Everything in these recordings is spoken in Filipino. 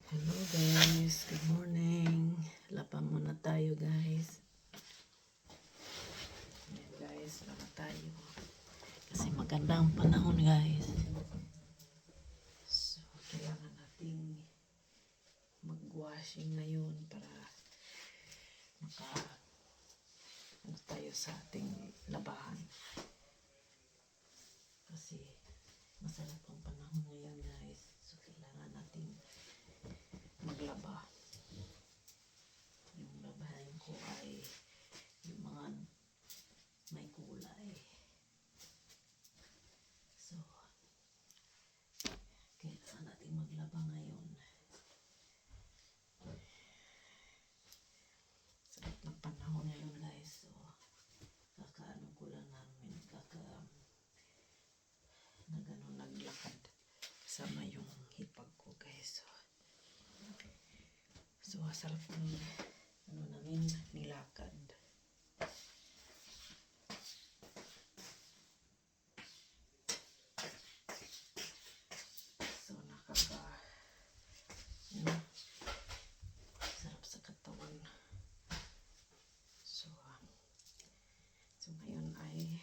Hello guys, good morning. Laban muna tayo guys. Ayan guys, laban tayo. Kasi maganda ang panahon guys. So, kailangan nating mag-washing ngayon para ano tayo sa ating labahan. Kasi masarap ang panahon ngayon guys. So, kailangan nating maglaba. Yung labahan ko ay yung mga may kulay. So, kailangan natin maglaba ngayon. Sarap ng panahon ngayon guys. So, kakaano ko lang namin, naglakad kasama yung hipag ko guys. So sarap ng namin nilakad. So sarap sa katawan. So ngayon ay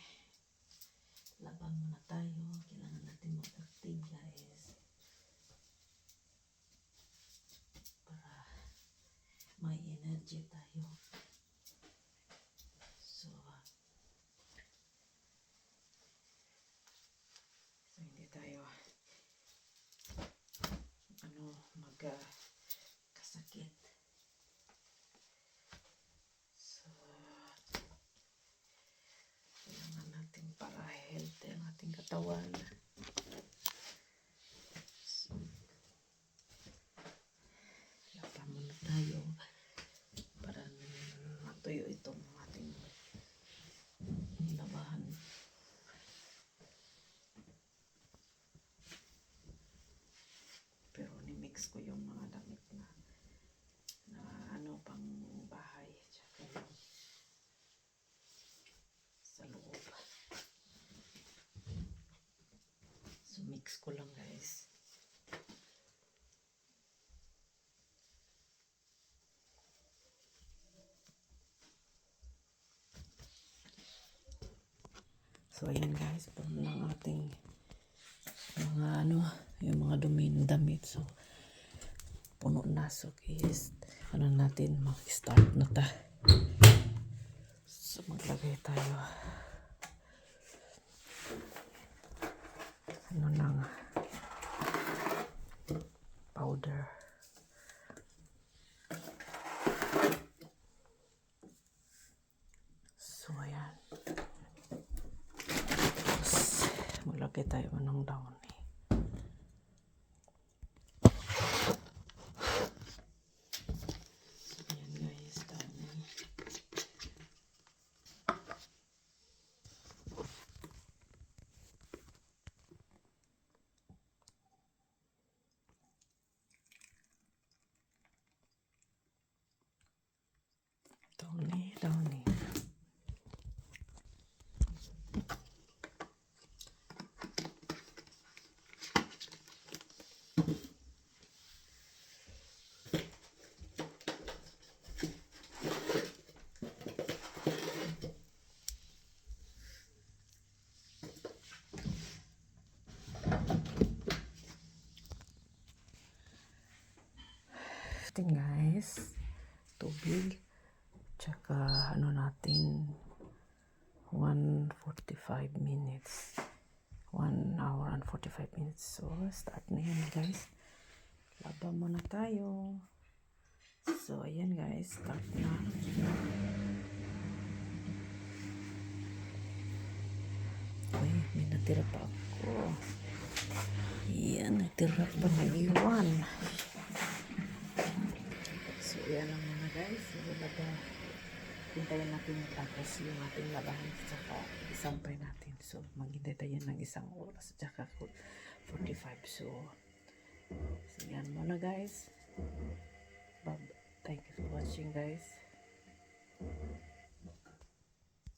laban muna tayo. Kailangan natin mag-active guys. Para may energy tayo. So hindi tayo magkasakit. So kailangan natin para healthy ang ating katawan. So laban muna tayo para matuyo itong ating labahan. Pero ni-mix ko yung mga damit na pang bahay tsaka sa loob. So mix ko lang guys. So ayan guys, puno ng ating mga yung mga dumi ng damit. So puno na. So guys, natin mag-start na ta. So maglagay tayo ng powder. So ayan. Tapos maglagay tayo ng downy. Downy. Guys, tubig tsaka natin 1:45 minutes, 1 hour and 45 minutes. So start na yan guys, laban muna tayo. So ayan guys, start na. Uy, may natira pa ako. Yan, natira pa na iwan. So yan lang muna guys. So hintayin natin tapos yung ating labahan tsaka isampay natin. So maghintay tayo ng 1 oras tsaka 45. So yan muna guys. Thank you for watching guys.